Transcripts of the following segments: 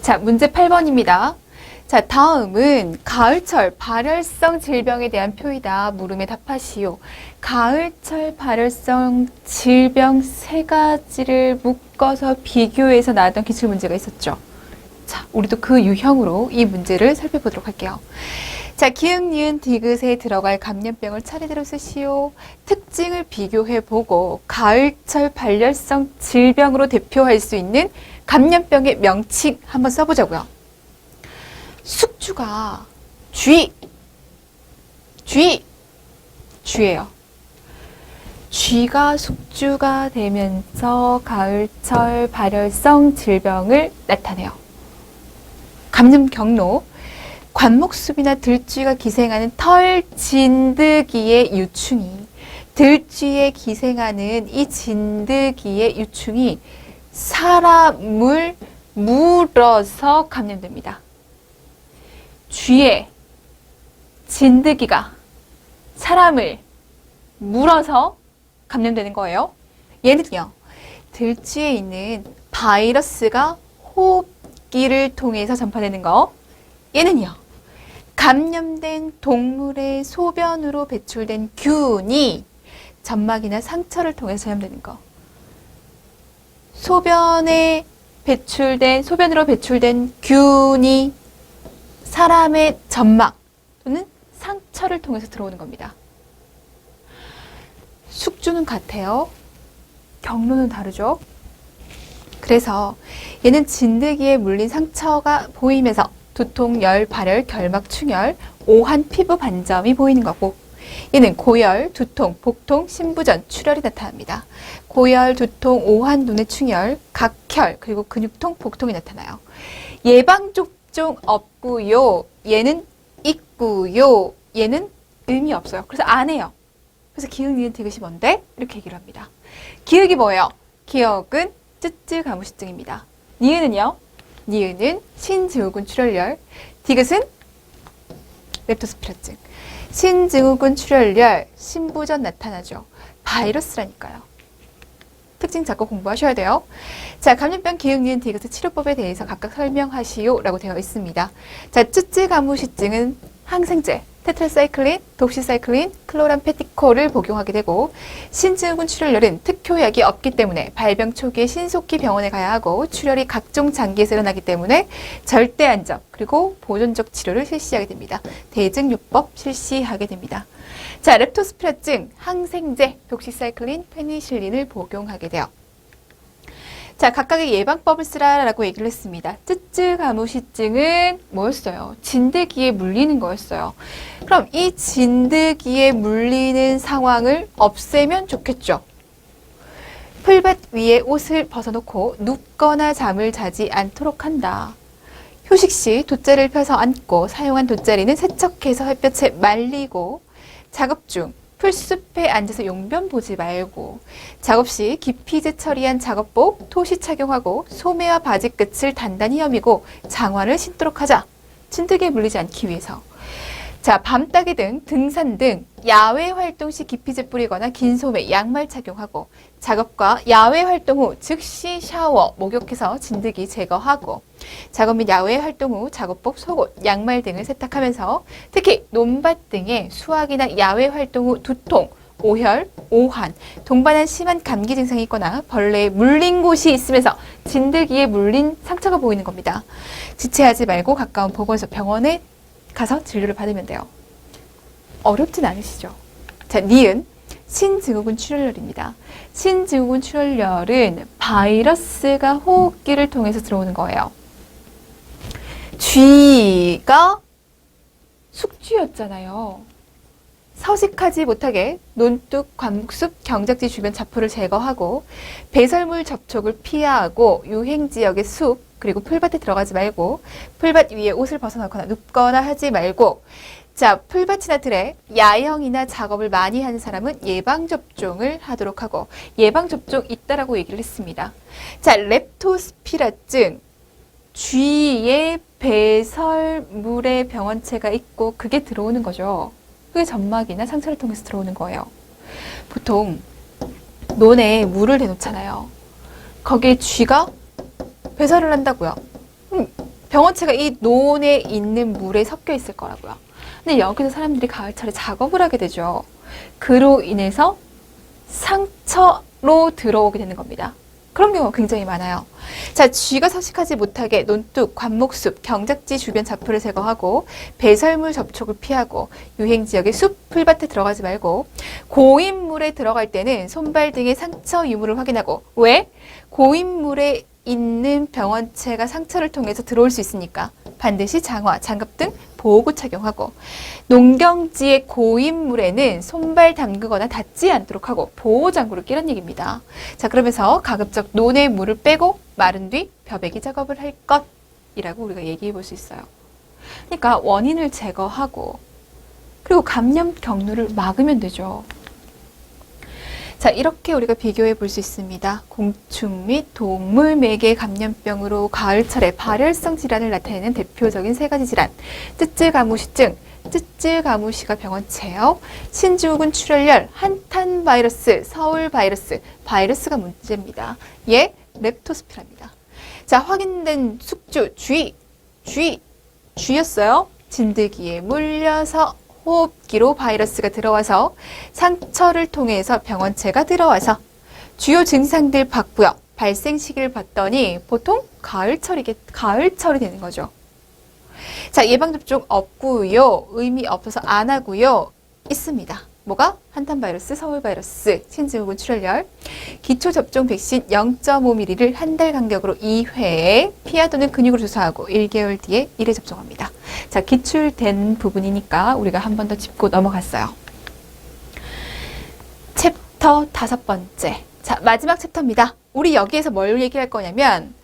자, 문제 8번입니다. 자, 다음은 가을철 발열성 질병에 대한 표이다. 물음에 답하시오. 가을철 발열성 질병 세 가지를 묶어서 비교해서 나왔던 기출문제가 있었죠. 자, 우리도 그 유형으로 이 문제를 살펴보도록 할게요. 자, 기역, 니은, 디귿에 들어갈 감염병을 차례대로 쓰시오. 특징을 비교해보고 가을철 발열성 질병으로 대표할 수 있는 감염병의 명칭 한번 써보자고요. 숙주가 쥐예요. 쥐가 숙주가 되면서 가을철 발열성 질병을 나타내요. 감염 경로, 관목숲이나 들쥐가 기생하는 털 진드기의 유충이, 들쥐에 기생하는 이 진드기의 유충이 사람을 물어서 감염됩니다. 쥐에 진드기가 사람을 물어서 감염되는 거예요. 얘는요, 들쥐에 있는 바이러스가 호흡기를 통해서 전파되는 거. 얘는요, 감염된 동물의 소변으로 배출된 균이 점막이나 상처를 통해서 전염되는 거. 소변으로 배출된 균이 사람의 점막 또는 상처를 통해서 들어오는 겁니다. 숙주는 같아요. 경로는 다르죠. 그래서 얘는 진드기에 물린 상처가 보이면서 두통, 열, 발열, 결막, 충혈, 오한 피부 반점이 보이는 거고, 얘는 고열, 두통, 복통, 신부전, 출혈이 나타납니다. 고열, 두통, 오한, 눈의 충혈, 각혈, 그리고 근육통, 복통이 나타나요. 예방접종 없고요. 얘는 있고요. 얘는 의미 없어요. 그래서 안 해요. 그래서 기역, 니은, 디귿이 뭔데? 이렇게 얘기를 합니다. 기역이 뭐예요? 기역은 쯔쯔 가무시증입니다. 니은은요? 니은은 신증후군 출혈열, 디귿은 렙토스피라증. 신증후군 출혈열, 신부전 나타나죠. 바이러스라니까요. 특징 잡고 공부하셔야 돼요. 자, 감염병 기역, 니은, 디귿의 치료법에 대해서 각각 설명하시오 라고 되어 있습니다. 자, 쯔쯔 가무시증은 항생제, 테트라사이클린, 독시사이클린, 클로람페티콜을 복용하게 되고, 신증후군 출혈열은 특효약이 없기 때문에 발병 초기에 신속히 병원에 가야 하고, 출혈이 각종 장기에서 일어나기 때문에 절대 안전 그리고 보존적 치료를 실시하게 됩니다. 대증요법 실시하게 됩니다. 자, 렙토스피라증, 항생제, 독시사이클린, 페니실린을 복용하게 돼요. 자, 각각의 예방법을 쓰라라고 얘기를 했습니다. 쯔쯔 가무시증은 뭐였어요? 진드기에 물리는 거였어요. 그럼 이 진드기에 물리는 상황을 없애면 좋겠죠. 풀밭 위에 옷을 벗어놓고 눕거나 잠을 자지 않도록 한다. 휴식 시 돗자리를 펴서 앉고 사용한 돗자리는 세척해서 햇볕에 말리고, 작업 중 풀숲에 앉아서 용변 보지 말고, 작업 시 기피제 처리한 작업복, 토시 착용하고, 소매와 바지 끝을 단단히 여미고 장화를 신도록 하자. 진드기에 물리지 않기 위해서. 자, 밤따기 등 등산 등 야외 활동 시 기피제 뿌리거나 긴 소매, 양말 착용하고, 작업과 야외 활동 후 즉시 샤워, 목욕해서 진드기 제거하고, 작업 및 야외 활동 후 작업복, 속옷, 양말 등을 세탁하면서 특히 논밭 등의 수확이나 야외 활동 후 두통, 오혈, 오한, 동반한 심한 감기 증상이 있거나 벌레에 물린 곳이 있으면서 진드기에 물린 상처가 보이는 겁니다. 지체하지 말고 가까운 보건소, 병원에 가서 진료를 받으면 돼요. 어렵진 않으시죠? 자, 니은, 신증후군 출혈열입니다. 신증후군 출혈열은 바이러스가 호흡기를 통해서 들어오는 거예요. 쥐가 숙쥐였잖아요. 서식하지 못하게 논둑, 관목숲, 경작지 주변 자포를 제거하고, 배설물 접촉을 피하고, 유행지역의 숲, 그리고 풀밭에 들어가지 말고, 풀밭 위에 옷을 벗어놓거나 눕거나 하지 말고, 자, 풀밭이나 들에 야영이나 작업을 많이 하는 사람은 예방접종을 하도록 하고, 예방접종 있다라고 얘기를 했습니다. 자, 렙토스피라증, 쥐의 배설물에 병원체가 있고 그게 들어오는 거죠. 그게 점막이나 상처를 통해서 들어오는 거예요. 보통 논에 물을 대놓잖아요. 거기에 쥐가 배설을 한다고요. 병원체가 이 논에 있는 물에 섞여 있을 거라고요. 근데 여기서 사람들이 가을철에 작업을 하게 되죠. 그로 인해서 상처로 들어오게 되는 겁니다. 그런 경우가 굉장히 많아요. 자, 쥐가 서식하지 못하게 논둑, 관목숲, 경작지 주변 잡초를 제거하고 배설물 접촉을 피하고 유행지역의 숲, 풀밭에 들어가지 말고 고인물에 들어갈 때는 손발 등의 상처 유무를 확인하고 왜? 고인물에 있는 병원체가 상처를 통해서 들어올 수 있으니까 반드시 장화, 장갑 등 보호구 착용하고 농경지의 고인물에는 손발 담그거나 닿지 않도록 하고 보호장구를 끼란 얘기입니다. 자, 그러면서 가급적 논의 물을 빼고 마른 뒤 벼베기 작업을 할 것이라고 우리가 얘기해 볼 수 있어요. 그러니까 원인을 제거하고 그리고 감염 경로를 막으면 되죠. 자, 이렇게 우리가 비교해 볼 수 있습니다. 공충 및 동물 매개 감염병으로 가을철에 발열성 질환을 나타내는 대표적인 세 가지 질환. 쯔쯔가무시증, 쯔쯔가무시가 병원체요. 신증후군 출혈열, 한탄 바이러스, 서울 바이러스, 바이러스가 문제입니다. 예, 렙토스피라입니다. 자, 확인된 숙주, 쥐였어요. 진드기에 물려서 호흡기로 바이러스가 들어와서 상처를 통해서 병원체가 들어와서 주요 증상들 봤고요. 발생 시기를 봤더니 보통 가을철이 되는 거죠. 자, 예방접종 없고요. 의미 없어서 안 하고요. 있습니다. 뭐가? 한탄바이러스, 서울바이러스, 신증후군 출혈열. 기초접종 백신 0.5ml를 한 달 간격으로 2회 피하 또는 근육으로 주사하고 1개월 뒤에 1회 접종합니다. 자, 기출된 부분이니까 우리가 한 번 더 짚고 넘어갔어요. 챕터 5번째. 자, 마지막 챕터입니다. 우리 여기에서 뭘 얘기할 거냐면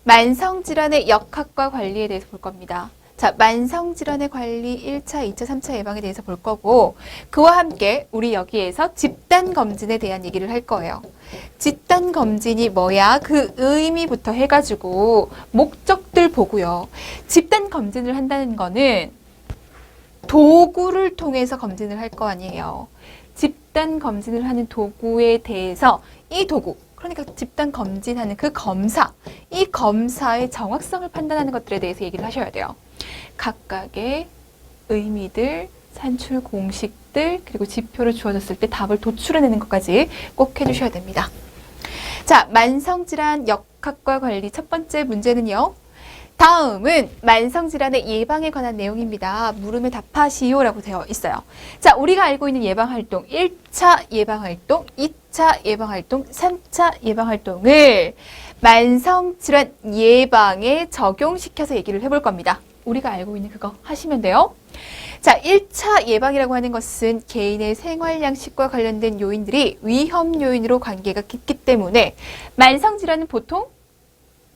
만성질환의 역학과 관리에 대해서 볼 겁니다. 자, 만성질환의 관리 1차, 2차, 3차 예방에 대해서 볼 거고 그와 함께 우리 여기에서 집단검진에 대한 얘기를 할 거예요. 집단검진이 뭐야? 그 의미부터 해가지고 목적들 보고요. 집단검진을 한다는 거는 도구를 통해서 검진을 할 거 아니에요. 집단검진을 하는 도구에 대해서 이 도구, 그러니까 집단검진하는 그 검사, 이 검사의 정확성을 판단하는 것들에 대해서 얘기를 하셔야 돼요. 각각의 의미들, 산출 공식들, 그리고 지표를 주어졌을 때 답을 도출해내는 것까지 꼭 해주셔야 됩니다. 자, 만성질환 역학과 관리 첫 번째 문제는요. 다음은 만성질환의 예방에 관한 내용입니다. 물음에 답하시오라고 되어 있어요. 자, 우리가 알고 있는 예방활동, 1차 예방활동, 2차 예방활동, 3차 예방활동을 만성질환 예방에 적용시켜서 얘기를 해볼 겁니다. 우리가 알고 있는 그거 하시면 돼요. 자, 1차 예방이라고 하는 것은 개인의 생활 양식과 관련된 요인들이 위험 요인으로 관계가 깊기 때문에 만성질환은 보통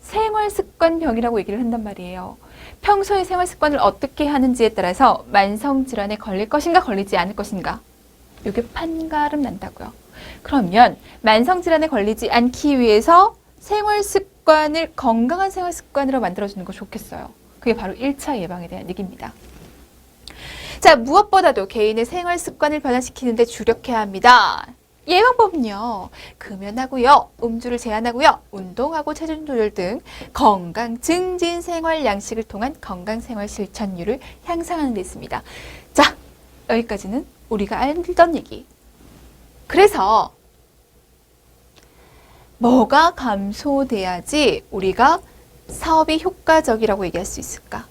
생활습관병이라고 얘기를 한단 말이에요. 평소에 생활습관을 어떻게 하는지에 따라서 만성질환에 걸릴 것인가 걸리지 않을 것인가 이게 판가름 난다고요. 그러면 만성질환에 걸리지 않기 위해서 생활습관을 건강한 생활습관으로 만들어주는 거 좋겠어요. 그게 바로 1차 예방에 대한 얘기입니다. 자, 무엇보다도 개인의 생활 습관을 변화시키는 데 주력해야 합니다. 예방법은요. 금연하고요. 음주를 제한하고요. 운동하고 체중 조절 등 건강 증진 생활 양식을 통한 건강 생활 실천율을 향상하는 데 있습니다. 자, 여기까지는 우리가 알던 얘기. 그래서 뭐가 감소돼야지 우리가 사업이 효과적이라고 얘기할 수 있을까?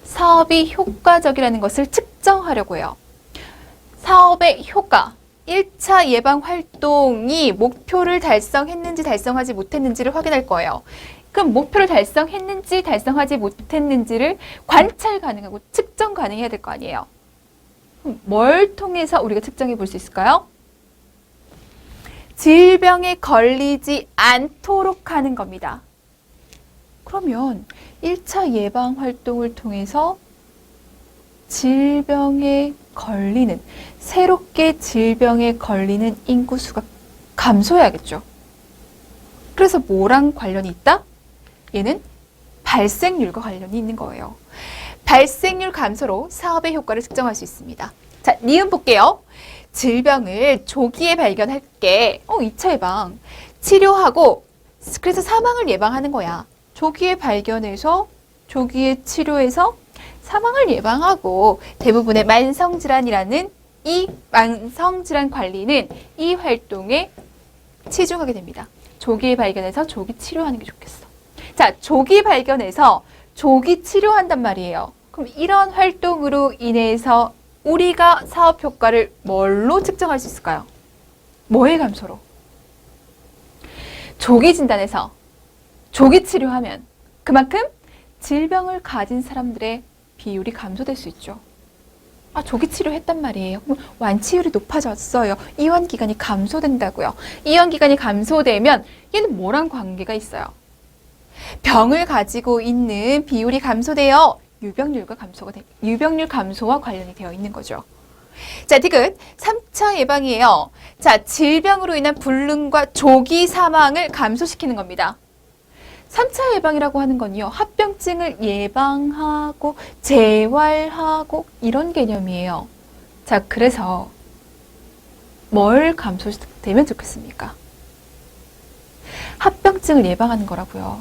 사업이 효과적이라는 것을 측정하려고 해요. 사업의 효과, 1차 예방 활동이 목표를 달성했는지 달성하지 못했는지를 확인할 거예요. 그럼 목표를 달성했는지 달성하지 못했는지를 관찰 가능하고 측정 가능해야 될 거 아니에요. 뭘 통해서 우리가 측정해 볼 수 있을까요? 질병에 걸리지 않도록 하는 겁니다. 그러면 1차 예방 활동을 통해서 질병에 걸리는, 새롭게 질병에 걸리는 인구수가 감소해야겠죠. 그래서 뭐랑 관련이 있다? 얘는 발생률과 관련이 있는 거예요. 발생률 감소로 사업의 효과를 측정할 수 있습니다. 자, 니은 볼게요. 질병을 조기에 발견할게. 2차 예방. 치료하고, 그래서 사망을 예방하는 거야. 조기에 발견해서 조기에 치료해서 사망을 예방하고 대부분의 만성질환이라는 이 만성질환 관리는 이 활동에 치중하게 됩니다. 조기에 발견해서 조기 치료하는 게 좋겠어. 자, 조기 발견해서 조기 치료한단 말이에요. 그럼 이런 활동으로 인해서 우리가 사업 효과를 뭘로 측정할 수 있을까요? 뭐의 감소로? 조기 진단에서 조기 치료하면 그만큼 질병을 가진 사람들의 비율이 감소될 수 있죠. 아, 조기 치료했단 말이에요. 그럼 완치율이 높아졌어요. 이완 기간이 감소된다고요. 이완 기간이 감소되면 얘는 뭐랑 관계가 있어요? 병을 가지고 있는 비율이 감소되어 유병률 감소와 관련이 되어 있는 거죠. 자, 디귿 3차 예방이에요. 자, 질병으로 인한 불능과 조기 사망을 감소시키는 겁니다. 3차 예방이라고 하는 건요, 합병증을 예방하고 재활하고 이런 개념이에요. 자, 그래서 뭘 감소되면 좋겠습니까? 합병증을 예방하는 거라고요.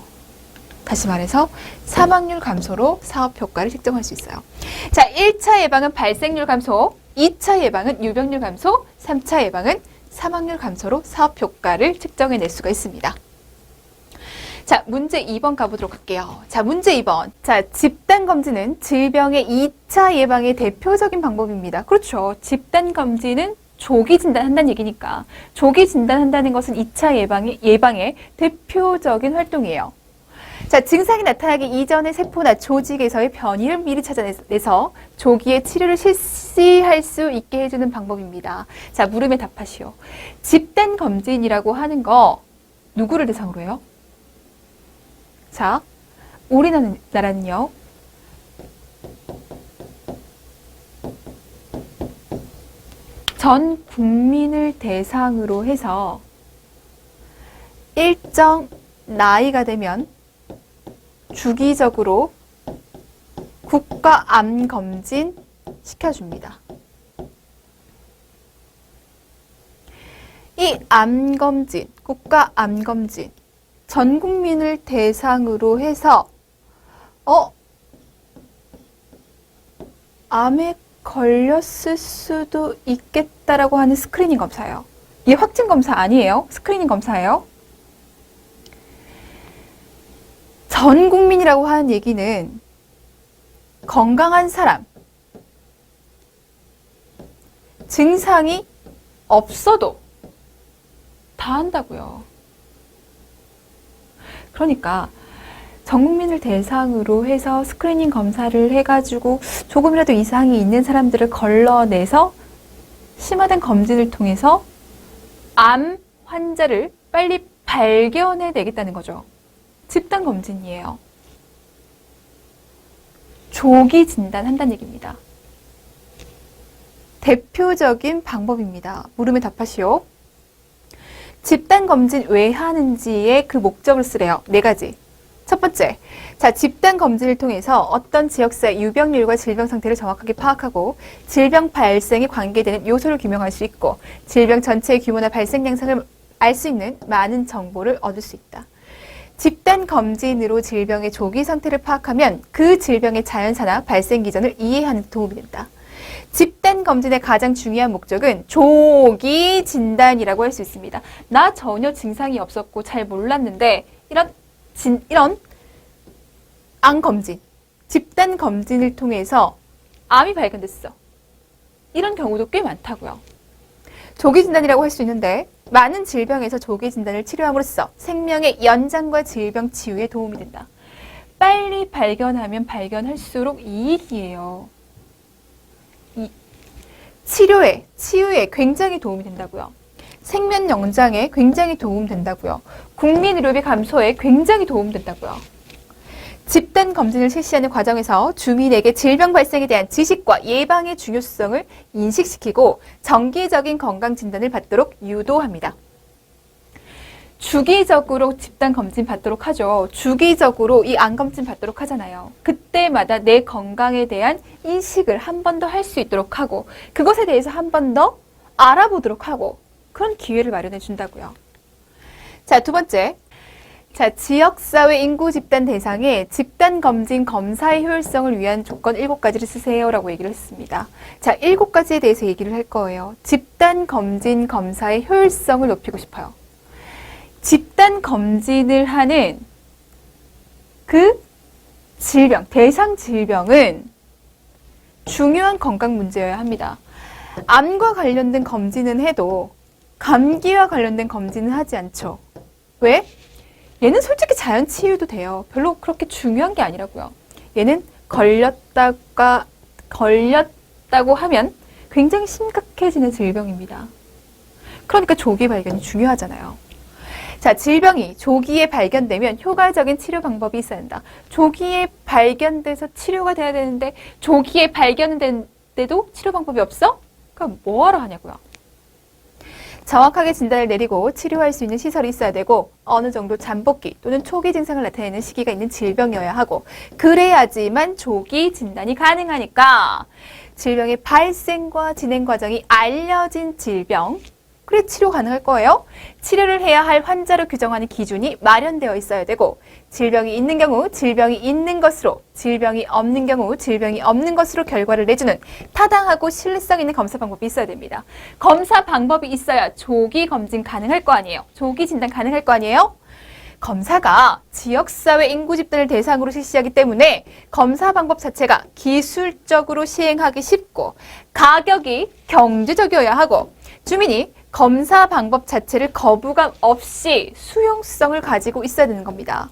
다시 말해서 사망률 감소로 사업 효과를 측정할 수 있어요. 자, 1차 예방은 발생률 감소, 2차 예방은 유병률 감소, 3차 예방은 사망률 감소로 사업 효과를 측정해낼 수가 있습니다. 자, 문제 2번 가보도록 할게요. 자, 문제 2번. 자, 집단검진은 질병의 2차 예방의 대표적인 방법입니다. 그렇죠. 집단검진은 조기 진단한다는 얘기니까. 조기 진단한다는 것은 2차 예방의 대표적인 활동이에요. 자, 증상이 나타나기 이전의 세포나 조직에서의 변이를 미리 찾아내서 조기에 치료를 실시할 수 있게 해주는 방법입니다. 자, 물음에 답하시오. 집단검진이라고 하는 거 누구를 대상으로 해요? 자, 우리나라는요, 전 국민을 대상으로 해서 일정 나이가 되면 주기적으로 국가 암 검진 시켜줍니다. 이 암 검진, 국가 암 검진, 전 국민을 대상으로 해서 암에 걸렸을 수도 있겠다라고 하는 스크리닝 검사예요. 이게 확진 검사 아니에요. 스크리닝 검사예요. 전 국민이라고 하는 얘기는 건강한 사람, 증상이 없어도 다 한다고요. 그러니까 전 국민을 대상으로 해서 스크리닝 검사를 해가지고 조금이라도 이상이 있는 사람들을 걸러내서 심화된 검진을 통해서 암 환자를 빨리 발견해내겠다는 거죠. 집단 검진이에요. 조기 진단한다는 얘기입니다. 대표적인 방법입니다. 물음에 답하시오. 집단 검진 왜 하는지의 그 목적을 쓰래요. 4가지. 첫 번째, 자, 집단 검진을 통해서 어떤 지역사의 유병률과 질병 상태를 정확하게 파악하고 질병 발생에 관계되는 요소를 규명할 수 있고 질병 전체의 규모나 발생 양상을 알 수 있는 많은 정보를 얻을 수 있다. 집단 검진으로 질병의 조기 상태를 파악하면 그 질병의 자연사나 발생 기전을 이해하는 데 도움이 된다. 집단 검진의 가장 중요한 목적은 조기 진단이라고 할 수 있습니다. 나 전혀 증상이 없었고 잘 몰랐는데 이런 암 검진, 집단 검진을 통해서 암이 발견됐어. 이런 경우도 꽤 많다고요. 조기 진단이라고 할 수 있는데 많은 질병에서 조기 진단을 치료함으로써 생명의 연장과 질병 치유에 도움이 된다. 빨리 발견하면 발견할수록 이익이에요. 치유에 굉장히 도움이 된다고요. 생명 연장에 굉장히 도움 된다고요. 국민 의료비 감소에 굉장히 도움 된다고요. 집단 검진을 실시하는 과정에서 주민에게 질병 발생에 대한 지식과 예방의 중요성을 인식시키고 정기적인 건강 진단을 받도록 유도합니다. 주기적으로 집단 검진 받도록 하죠. 주기적으로 이 암 검진 받도록 하잖아요. 그때마다 내 건강에 대한 인식을 한 번 더 할 수 있도록 하고 그것에 대해서 한 번 더 알아보도록 하고 그런 기회를 마련해 준다고요. 자, 두 번째. 자, 지역사회 인구 집단 대상에 집단 검진 검사의 효율성을 위한 조건 7가지를 쓰세요 라고 얘기를 했습니다. 자, 7가지에 대해서 얘기를 할 거예요. 집단 검진 검사의 효율성을 높이고 싶어요. 집단 검진을 하는 그 질병, 대상 질병은 중요한 건강 문제여야 합니다. 암과 관련된 검진은 해도 감기와 관련된 검진은 하지 않죠. 왜? 얘는 솔직히 자연 치유도 돼요. 별로 그렇게 중요한 게 아니라고요. 얘는 걸렸다고 하면 굉장히 심각해지는 질병입니다. 그러니까 조기 발견이 중요하잖아요. 자, 질병이 조기에 발견되면 효과적인 치료 방법이 있어야 한다. 조기에 발견돼서 치료가 돼야 되는데 조기에 발견된데도 치료 방법이 없어? 그럼 뭐하러 하냐고요. 정확하게 진단을 내리고 치료할 수 있는 시설이 있어야 되고 어느 정도 잠복기 또는 초기 증상을 나타내는 시기가 있는 질병이어야 하고 그래야지만 조기 진단이 가능하니까 질병의 발생과 진행 과정이 알려진 질병 그래 치료 가능할 거예요. 치료를 해야 할 환자로 규정하는 기준이 마련되어 있어야 되고 질병이 있는 경우 질병이 있는 것으로 질병이 없는 경우 질병이 없는 것으로 결과를 내주는 타당하고 신뢰성 있는 검사 방법이 있어야 됩니다. 검사 방법이 있어야 조기 검진 가능할 거 아니에요. 조기 진단 가능할 거 아니에요. 검사가 지역사회 인구 집단을 대상으로 실시하기 때문에 검사 방법 자체가 기술적으로 시행하기 쉽고 가격이 경제적이어야 하고 주민이 검사 방법 자체를 거부감 없이 수용성을 가지고 있어야 되는 겁니다.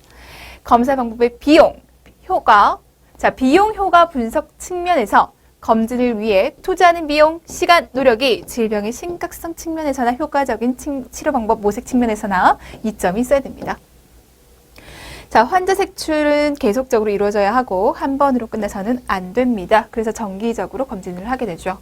검사 방법의 비용, 효과, 자, 비용 효과 분석 측면에서 검진을 위해 투자하는 비용, 시간, 노력이 질병의 심각성 측면에서나 효과적인 치료 방법 모색 측면에서나 이점이 있어야 됩니다. 자, 환자 색출은 계속적으로 이루어져야 하고 한 번으로 끝나서는 안 됩니다. 그래서 정기적으로 검진을 하게 되죠.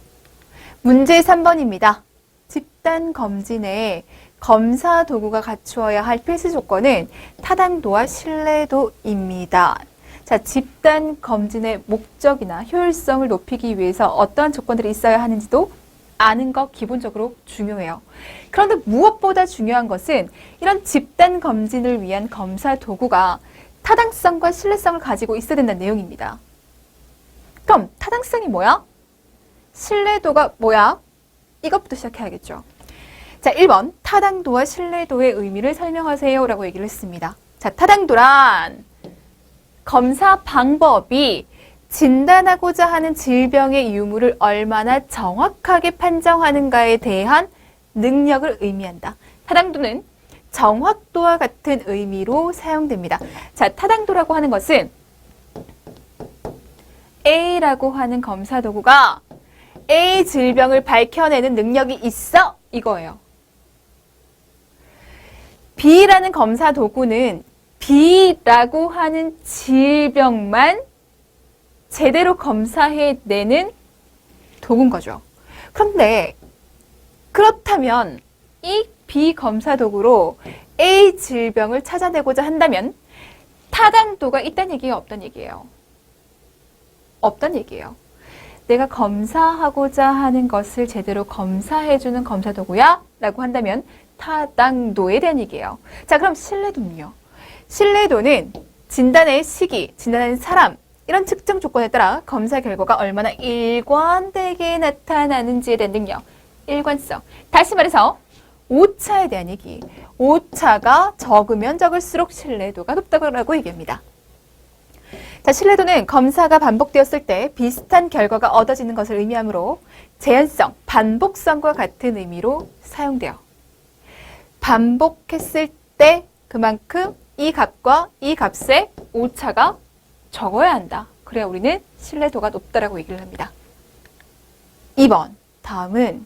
문제 3번입니다. 집단 검진에 검사 도구가 갖추어야 할 필수 조건은 타당도와 신뢰도입니다. 자, 집단 검진의 목적이나 효율성을 높이기 위해서 어떠한 조건들이 있어야 하는지도 아는 거 기본적으로 중요해요. 그런데 무엇보다 중요한 것은 이런 집단 검진을 위한 검사 도구가 타당성과 신뢰성을 가지고 있어야 된다는 내용입니다. 그럼 타당성이 뭐야? 신뢰도가 뭐야? 이것부터 시작해야겠죠. 자, 1번 타당도와 신뢰도의 의미를 설명하세요 라고 얘기를 했습니다. 자, 타당도란 검사 방법이 진단하고자 하는 질병의 유무를 얼마나 정확하게 판정하는가에 대한 능력을 의미한다. 타당도는 정확도와 같은 의미로 사용됩니다. 자, 타당도라고 하는 것은 A라고 하는 검사 도구가 A 질병을 밝혀내는 능력이 있어? 이거예요. B라는 검사 도구는 B라고 하는 질병만 제대로 검사해내는 도구인 거죠. 그런데 그렇다면 이 B 검사 도구로 A 질병을 찾아내고자 한다면 타당도가 있다는 얘기예요? 없다는 얘기예요? 없다는 얘기예요. 내가 검사하고자 하는 것을 제대로 검사해주는 검사 도구야? 라고 한다면 타당도에 대한 얘기예요. 자, 그럼 신뢰도는요? 신뢰도는 진단의 시기, 진단하는 사람, 이런 측정 조건에 따라 검사 결과가 얼마나 일관되게 나타나는지에 대한 능력, 일관성. 다시 말해서 오차에 대한 얘기. 오차가 적으면 적을수록 신뢰도가 높다고 얘기합니다. 자, 신뢰도는 검사가 반복되었을 때 비슷한 결과가 얻어지는 것을 의미하므로 재현성, 반복성과 같은 의미로 사용돼요. 반복했을 때 그만큼 이 값과 이 값의 오차가 적어야 한다. 그래야 우리는 신뢰도가 높다라고 얘기를 합니다. 2번, 다음은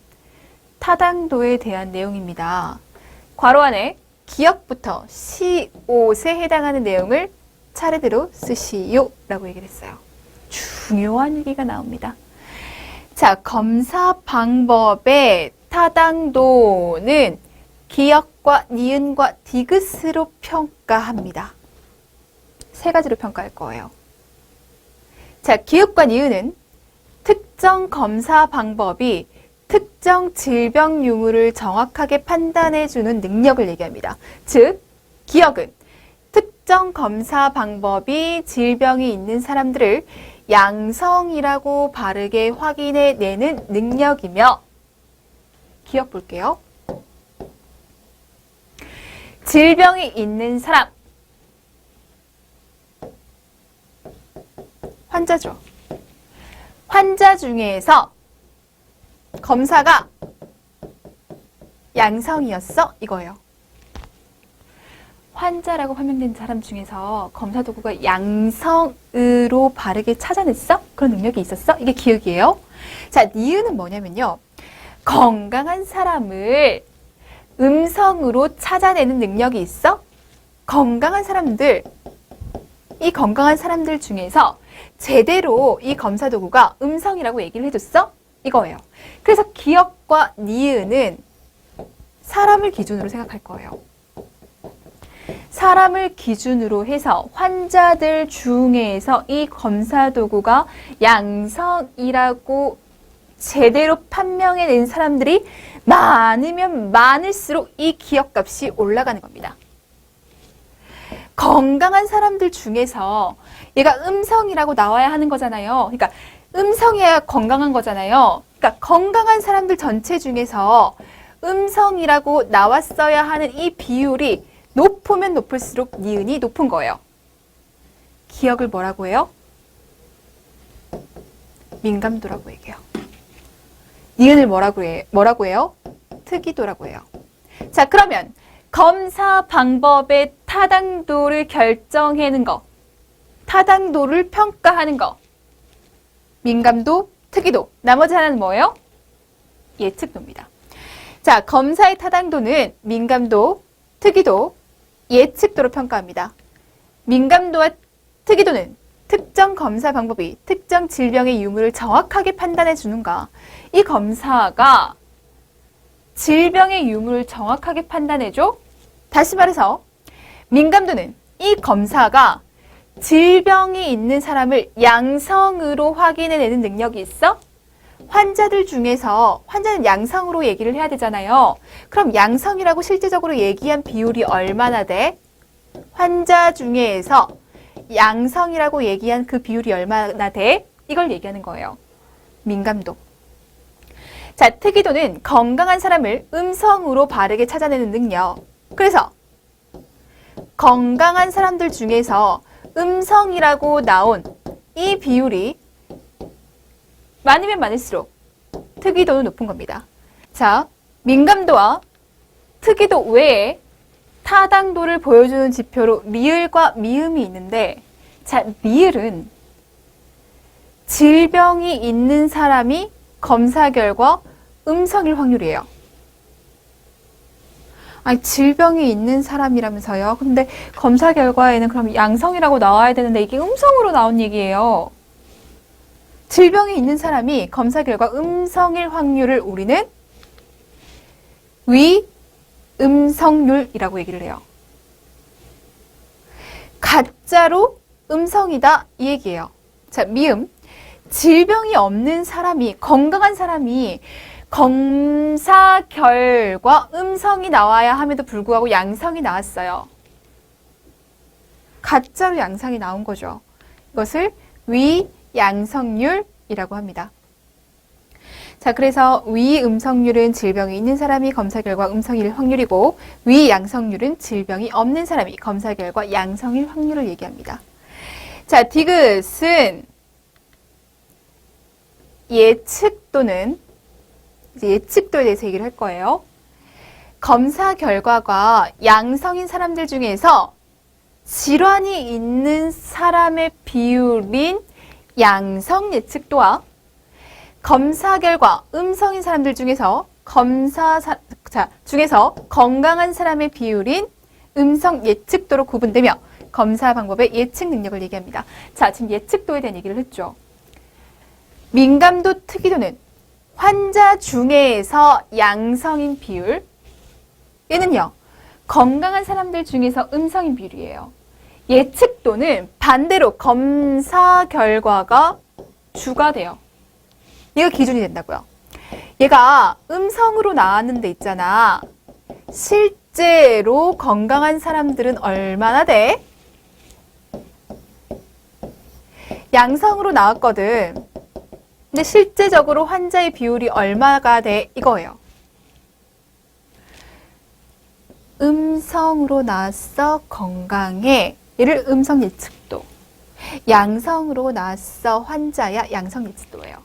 타당도에 대한 내용입니다. 괄호 안에 기억부터 시옷에 해당하는 내용을 차례대로 쓰시오 라고 얘기를 했어요. 중요한 얘기가 나옵니다. 자, 검사 방법의 타당도는 기억과 니은과 디귿으로 평가합니다. 세 가지로 평가할 거예요. 자, 기억과 니은은 특정 검사 방법이 특정 질병 유무를 정확하게 판단해주는 능력을 얘기합니다. 즉, 기억은 특정 검사 방법이 질병이 있는 사람들을 양성이라고 바르게 확인해내는 능력이며, 기억 볼게요. 질병이 있는 사람, 환자죠. 환자 중에서 검사가 양성이었어? 이거예요. 환자라고 판명된 사람 중에서 검사 도구가 양성으로 바르게 찾아냈어? 그런 능력이 있었어? 이게 기억이에요. 자, 니은은 뭐냐면요. 건강한 사람을 음성으로 찾아내는 능력이 있어? 건강한 사람들, 이 건강한 사람들 중에서 제대로 이 검사 도구가 음성이라고 얘기를 해줬어? 이거예요. 그래서 기억과 니은은 사람을 기준으로 생각할 거예요. 사람을 기준으로 해서 환자들 중에서 이 검사 도구가 양성이라고 제대로 판명해낸 사람들이 많으면 많을수록 이 기억값이 올라가는 겁니다. 건강한 사람들 중에서 얘가 음성이라고 나와야 하는 거잖아요. 그러니까 음성이어야 건강한 거잖아요. 그러니까 건강한 사람들 전체 중에서 음성이라고 나왔어야 하는 이 비율이 높으면 높을수록 니은이 높은 거예요. 기억을 뭐라고 해요? 민감도라고 얘기해요. 니은을 뭐라고 해요? 특이도라고 해요. 자, 그러면 검사 방법의 타당도를 결정하는 거, 타당도를 평가하는 거, 민감도, 특이도, 나머지 하나는 뭐예요? 예측도입니다. 자, 검사의 타당도는 민감도, 특이도, 예측도로 평가합니다. 민감도와 특이도는 특정 검사 방법이 특정 질병의 유무를 정확하게 판단해 주는가. 이 검사가 질병의 유무를 정확하게 판단해줘? 다시 말해서 민감도는 이 검사가 질병이 있는 사람을 양성으로 확인해내는 능력이 있어? 환자들 중에서 환자는 양성으로 얘기를 해야 되잖아요. 그럼 양성이라고 실제적으로 얘기한 비율이 얼마나 돼? 환자 중에서 양성이라고 얘기한 그 비율이 얼마나 돼? 이걸 얘기하는 거예요. 민감도. 자, 특이도는 건강한 사람을 음성으로 바르게 찾아내는 능력. 그래서 건강한 사람들 중에서 음성이라고 나온 이 비율이 많으면 많을수록 특이도는 높은 겁니다. 자, 민감도와 특이도 외에 타당도를 보여주는 지표로 리을과 미음이 있는데, 자, 리을은 질병이 있는 사람이 검사 결과 음성일 확률이에요. 아니, 질병이 있는 사람이라면서요. 근데 검사 결과에는 그럼 양성이라고 나와야 되는데 이게 음성으로 나온 얘기예요. 질병이 있는 사람이 검사 결과 음성일 확률을 우리는 위음성률이라고 얘기를 해요. 가짜로 음성이다 이 얘기예요. 자, 미음. 질병이 없는 사람이, 건강한 사람이 검사 결과 음성이 나와야 함에도 불구하고 양성이 나왔어요. 가짜로 양성이 나온 거죠. 이것을 위양성률이라고 합니다. 자, 그래서 위음성률은 질병이 있는 사람이 검사 결과 음성일 확률이고, 위양성률은 질병이 없는 사람이 검사 결과 양성일 확률을 얘기합니다. 자, 디귿은 예측도는 이제 예측도에 대해서 얘기를 할 거예요. 검사 결과가 양성인 사람들 중에서 질환이 있는 사람의 비율인 양성 예측도와 검사 결과 음성인 사람들 중에서 중에서 건강한 사람의 비율인 음성 예측도로 구분되며 검사 방법의 예측 능력을 얘기합니다. 자, 지금 예측도에 대한 얘기를 했죠. 민감도, 특이도는 환자 중에서 양성인 비율, 얘는요, 건강한 사람들 중에서 음성인 비율이에요. 예측도는 반대로 검사 결과가 주가 돼요. 얘가 기준이 된다고요. 얘가 음성으로 나왔는데 있잖아. 실제로 건강한 사람들은 얼마나 돼? 양성으로 나왔거든. 근데 실제적으로 환자의 비율이 얼마가 돼? 이거예요. 음성으로 나왔어. 건강해. 얘를 음성 예측도. 양성으로 나왔어. 환자야. 양성 예측도예요.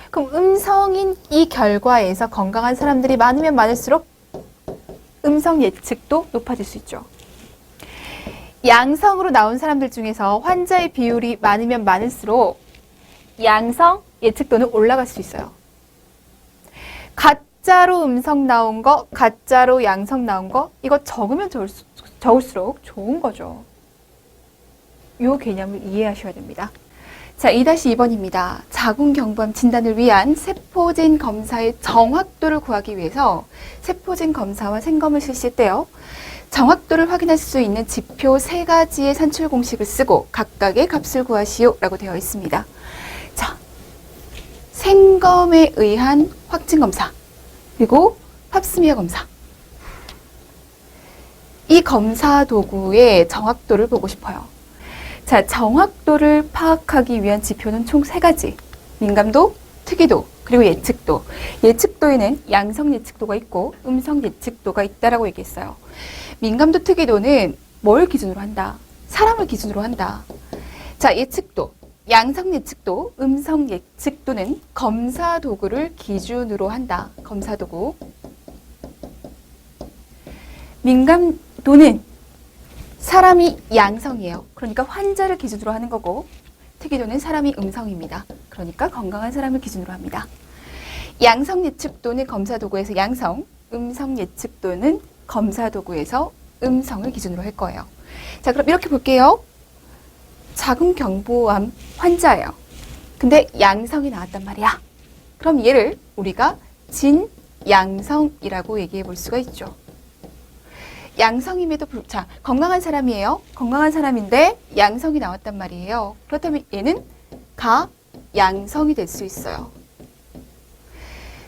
그럼 음성인 이 결과에서 건강한 사람들이 많으면 많을수록 음성 예측도 높아질 수 있죠. 양성으로 나온 사람들 중에서 환자의 비율이 많으면 많을수록 양성 예측도는 올라갈 수 있어요. 가짜로 음성 나온 거, 가짜로 양성 나온 거, 이거 적으면 적을수록 좋은 거죠. 이 개념을 이해하셔야 됩니다. 자, 2-2번입니다. 자궁경부암 진단을 위한 세포진 검사의 정확도를 구하기 위해서 세포진 검사와 생검을 실시했대요. 정확도를 확인할 수 있는 지표 3가지의 산출 공식을 쓰고 각각의 값을 구하시오 라고 되어 있습니다. 자, 생검에 의한 확진 검사, 그리고 팝스미어 검사. 이 검사 도구의 정확도를 보고 싶어요. 자, 정확도를 파악하기 위한 지표는 총 3가지. 민감도, 특이도, 그리고 예측도. 예측도에는 양성 예측도가 있고 음성 예측도가 있다라고 얘기했어요. 민감도, 특이도는 뭘 기준으로 한다? 사람을 기준으로 한다. 자, 예측도, 양성 예측도, 음성 예측도는 검사 도구를 기준으로 한다. 검사 도구. 민감도는 사람이 양성이에요. 그러니까 환자를 기준으로 하는 거고, 특이도는 사람이 음성입니다. 그러니까 건강한 사람을 기준으로 합니다. 양성 예측도는 검사 도구에서 양성, 음성 예측도는 검사 도구에서 음성을 기준으로 할 거예요. 자, 그럼 이렇게 볼게요. 자궁경부암 환자예요. 근데 양성이 나왔단 말이야. 그럼 얘를 우리가 진양성이라고 얘기해 볼 수가 있죠. 양성임에도 자, 건강한 사람이에요. 건강한 사람인데 양성이 나왔단 말이에요. 그렇다면 얘는 가양성이 될 수 있어요.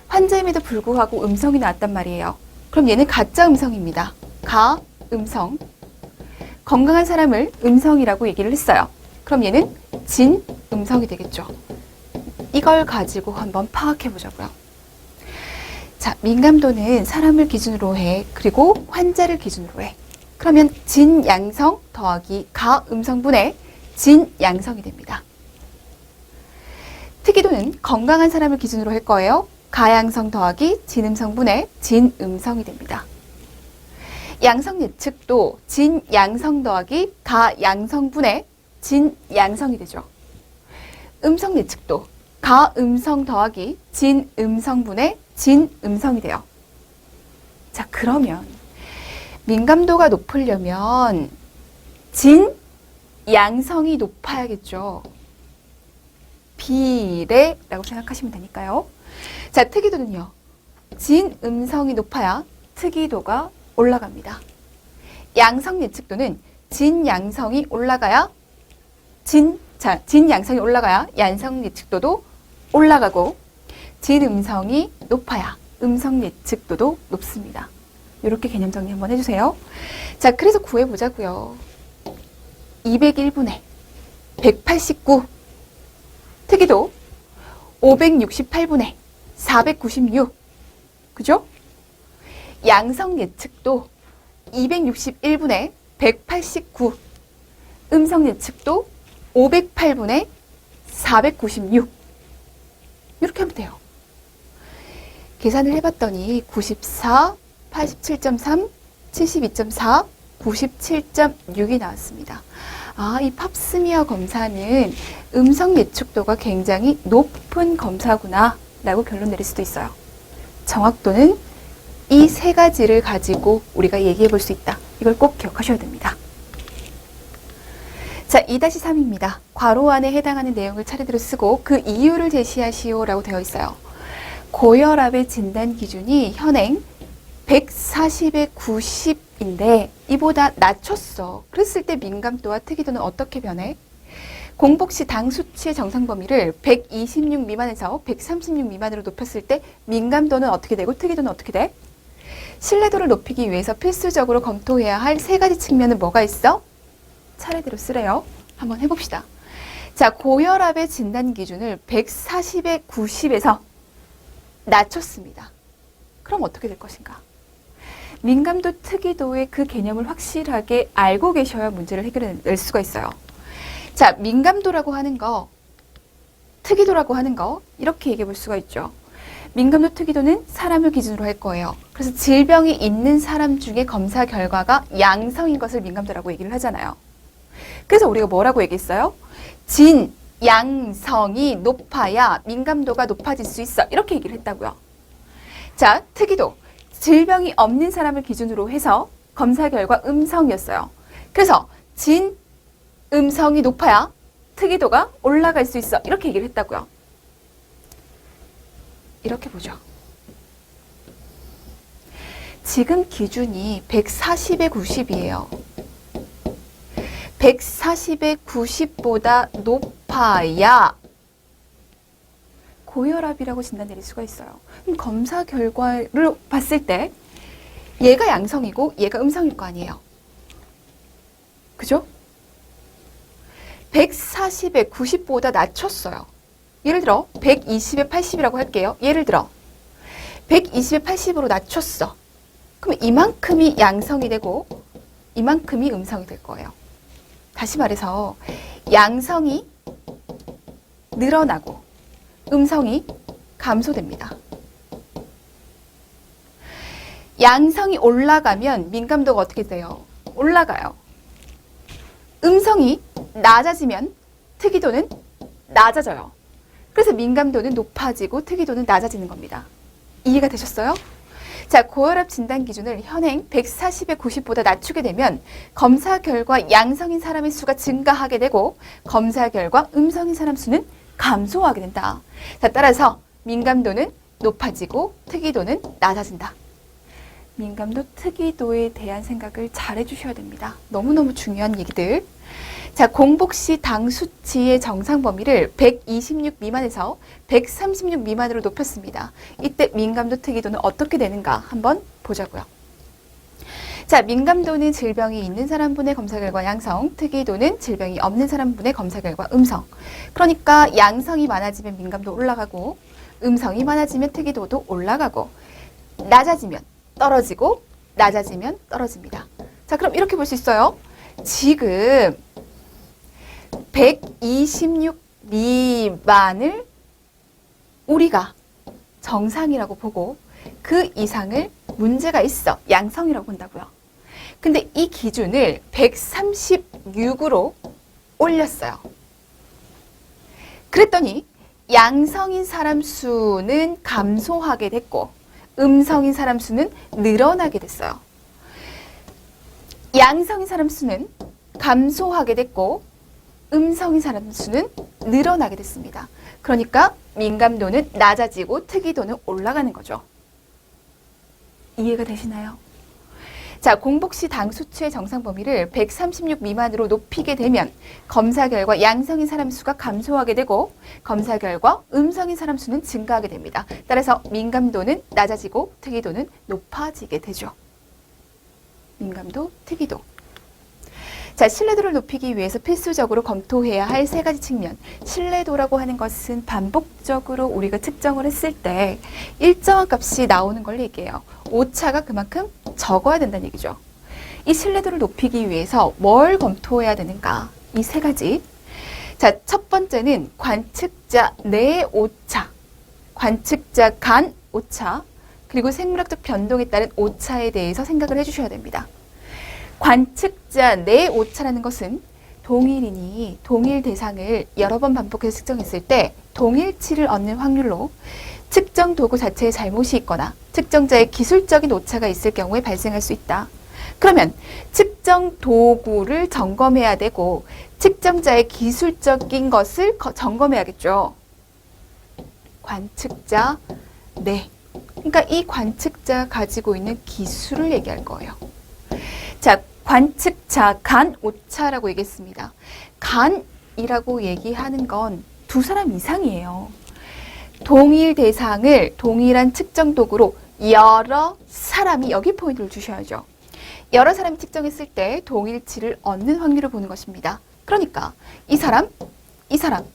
환자임에도 불구하고 음성이 나왔단 말이에요. 그럼 얘는 가짜 음성입니다. 가음성. 건강한 사람을 음성이라고 얘기를 했어요. 그럼 얘는 진음성이 되겠죠. 이걸 가지고 한번 파악해 보자고요. 자, 민감도는 사람을 기준으로 해. 그리고 환자를 기준으로 해. 그러면 진양성 더하기 가음성분의 진양성이 됩니다. 특이도는 건강한 사람을 기준으로 할 거예요. 가양성 더하기 진음성분의 진음성이 됩니다. 양성 예측도 진양성 더하기 가양성분의 진양성이 되죠. 음성 예측도 가음성 더하기 진음성분의 진음성이 돼요. 자, 그러면 민감도가 높으려면 진양성이 높아야겠죠. 비례라고 생각하시면 되니까요. 자, 특이도는요. 진음성이 높아야 특이도가 올라갑니다. 양성 예측도는 진양성이 올라가야 진양성이 올라가야 양성 예측도도 올라가고 진음성이 높아야 음성 예측도도 높습니다. 이렇게 개념 정리 한번 해주세요. 자, 그래서 구해보자고요. 201분의 189 특이도 568분의 496 그죠? 양성 예측도 261분의 189 음성 예측도 508분의 496 이렇게 하면 돼요. 계산을 해봤더니 94, 87.3, 72.4, 97.6이 나왔습니다. 아, 이 팝스미어 검사는 음성 예측도가 굉장히 높은 검사구나 라고 결론 내릴 수도 있어요. 정확도는 이 3가지를 가지고 우리가 얘기해 볼 수 있다. 이걸 꼭 기억하셔야 됩니다. 자, 2-3입니다. 괄호 안에 해당하는 내용을 차례대로 쓰고 그 이유를 제시하시오 라고 되어 있어요. 고혈압의 진단 기준이 현행 140에 90인데 이보다 낮췄어. 그랬을 때 민감도와 특이도는 어떻게 변해? 공복 시 당 수치의 정상 범위를 126 미만에서 136 미만으로 높였을 때 민감도는 어떻게 되고 특이도는 어떻게 돼? 신뢰도를 높이기 위해서 필수적으로 검토해야 할 3가지 측면은 뭐가 있어? 차례대로 쓰래요. 한번 해봅시다. 자, 고혈압의 진단 기준을 140에 90에서 낮췄습니다. 그럼 어떻게 될 것인가? 민감도 특이도의 그 개념을 확실하게 알고 계셔야 문제를 해결해낼 수가 있어요. 자, 민감도라고 하는 거, 특이도라고 하는 거 이렇게 얘기해 볼 수가 있죠. 민감도 특이도는 사람을 기준으로 할 거예요. 그래서 질병이 있는 사람 중에 검사 결과가 양성인 것을 민감도라고 얘기를 하잖아요. 그래서 우리가 뭐라고 얘기했어요? 진, 양성이 높아야 민감도가 높아질 수 있어. 이렇게 얘기를 했다고요. 자, 특이도. 질병이 없는 사람을 기준으로 해서 검사 결과 음성이었어요. 그래서 진, 음성이 높아야 특이도가 올라갈 수 있어. 이렇게 얘기를 했다고요. 이렇게 보죠. 지금 기준이 140에 90이에요. 140에 90보다 높아야 고혈압이라고 진단 내릴 수가 있어요. 그럼 검사 결과를 봤을 때 얘가 양성이고 얘가 음성일 거 아니에요. 그죠? 140에 90보다 낮췄어요. 예를 들어 120에 80이라고 할게요. 예를 들어 120에 80으로 낮췄어. 그럼 이만큼이 양성이 되고 이만큼이 음성이 될 거예요. 다시 말해서 양성이 늘어나고 음성이 감소됩니다. 양성이 올라가면 민감도가 어떻게 돼요? 올라가요. 음성이 낮아지면 특이도는 낮아져요. 그래서 민감도는 높아지고 특이도는 낮아지는 겁니다. 이해가 되셨어요? 자, 고혈압 진단 기준을 현행 140에 90보다 낮추게 되면 검사 결과 양성인 사람의 수가 증가하게 되고 검사 결과 음성인 사람 수는 감소하게 된다. 자, 따라서 민감도는 높아지고 특이도는 낮아진다. 민감도, 특이도에 대한 생각을 잘 해주셔야 됩니다. 너무너무 중요한 얘기들. 자, 공복 시 당 수치의 정상 범위를 126 미만에서 136 미만으로 높였습니다. 이때 민감도, 특이도는 어떻게 되는가 한번 보자고요. 자, 민감도는 질병이 있는 사람분의 검사 결과 양성, 특이도는 질병이 없는 사람분의 검사 결과 음성. 그러니까 양성이 많아지면 민감도 올라가고 음성이 많아지면 특이도도 올라가고 낮아지면 떨어지고 낮아지면 떨어집니다. 자, 그럼 이렇게 볼 수 있어요. 지금 126 미만을 우리가 정상이라고 보고 그 이상을 문제가 있어 양성이라고 본다고요. 근데 이 기준을 136으로 올렸어요. 그랬더니 양성인 사람 수는 감소하게 됐고 음성인 사람 수는 늘어나게 됐어요. 양성인 사람 수는 감소하게 됐고 음성인 사람 수는 늘어나게 됐습니다. 그러니까 민감도는 낮아지고 특이도는 올라가는 거죠. 이해가 되시나요? 자, 공복 시 당 수치의 정상 범위를 136 미만으로 높이게 되면 검사 결과 양성인 사람 수가 감소하게 되고 검사 결과 음성인 사람 수는 증가하게 됩니다. 따라서 민감도는 낮아지고 특이도는 높아지게 되죠. 민감도, 특이도. 자, 신뢰도를 높이기 위해서 필수적으로 검토해야 할 세 가지 측면. 신뢰도라고 하는 것은 반복적으로 우리가 측정을 했을 때 일정한 값이 나오는 걸 얘기해요. 오차가 그만큼 적어야 된다는 얘기죠. 이 신뢰도를 높이기 위해서 뭘 검토해야 되는가? 이 세 가지. 자, 첫 번째는 관측자 내 오차, 관측자 간 오차, 그리고 생물학적 변동에 따른 오차에 대해서 생각을 해주셔야 됩니다. 관측자 내 오차라는 것은 동일인이 동일 대상을 여러 번 반복해서 측정했을 때 동일치를 얻는 확률로 측정 도구 자체에 잘못이 있거나 측정자의 기술적인 오차가 있을 경우에 발생할 수 있다. 그러면 측정 도구를 점검해야 되고 측정자의 기술적인 것을 점검해야겠죠. 관측자 내. 그러니까 이 관측자가 가지고 있는 기술을 얘기할 거예요. 자, 관측자 간 오차라고 얘기했습니다. 간이라고 얘기하는 건 두 사람 이상이에요. 동일 대상을 동일한 측정 도구로 여러 사람이, 여기 포인트를 주셔야죠. 여러 사람이 측정했을 때 동일치를 얻는 확률을 보는 것입니다. 그러니까 이 사람, 이 사람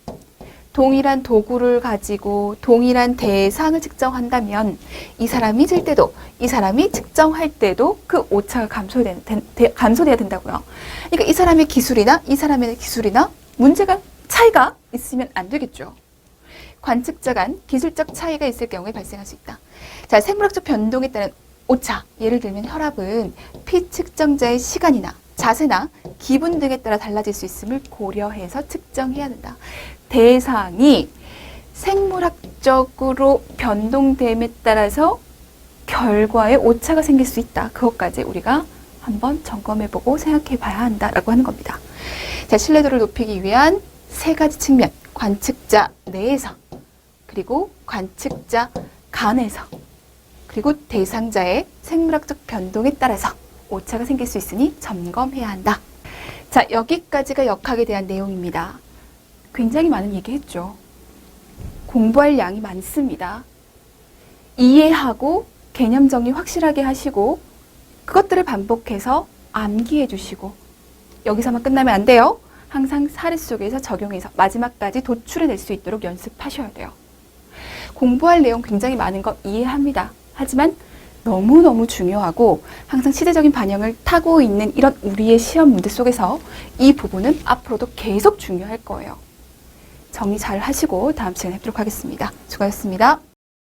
동일한 도구를 가지고 동일한 대상을 측정한다면 이 사람이 질 때도 이 사람이 측정할 때도 그 오차가 감소돼야 된다고요. 그러니까 이 사람의 기술이나 이 사람의 기술이나 문제가 차이가 있으면 안 되겠죠. 관측자 간 기술적 차이가 있을 경우에 발생할 수 있다. 자, 생물학적 변동에 따른 오차. 예를 들면 혈압은 피 측정자의 시간이나 자세나 기분 등에 따라 달라질 수 있음을 고려해서 측정해야 된다. 대상이 생물학적으로 변동됨에 따라서 결과에 오차가 생길 수 있다. 그것까지 우리가 한번 점검해보고 생각해봐야 한다라고 하는 겁니다. 자, 신뢰도를 높이기 위한 세 가지 측면. 관측자 내에서, 그리고 관측자 간에서, 그리고 대상자의 생물학적 변동에 따라서 오차가 생길 수 있으니 점검해야 한다. 자, 여기까지가 역학에 대한 내용입니다. 굉장히 많은 얘기했죠. 공부할 양이 많습니다. 이해하고 개념 정리 확실하게 하시고 그것들을 반복해서 암기해 주시고 여기서만 끝나면 안 돼요. 항상 사례 속에서 적용해서 마지막까지 도출해낼 수 있도록 연습하셔야 돼요. 공부할 내용 굉장히 많은 거 이해합니다. 하지만 너무너무 중요하고 항상 시대적인 반영을 타고 있는 이런 우리의 시험 문제 속에서 이 부분은 앞으로도 계속 중요할 거예요. 정리 잘 하시고 다음 시간에 뵙도록 하겠습니다. 수고하셨습니다.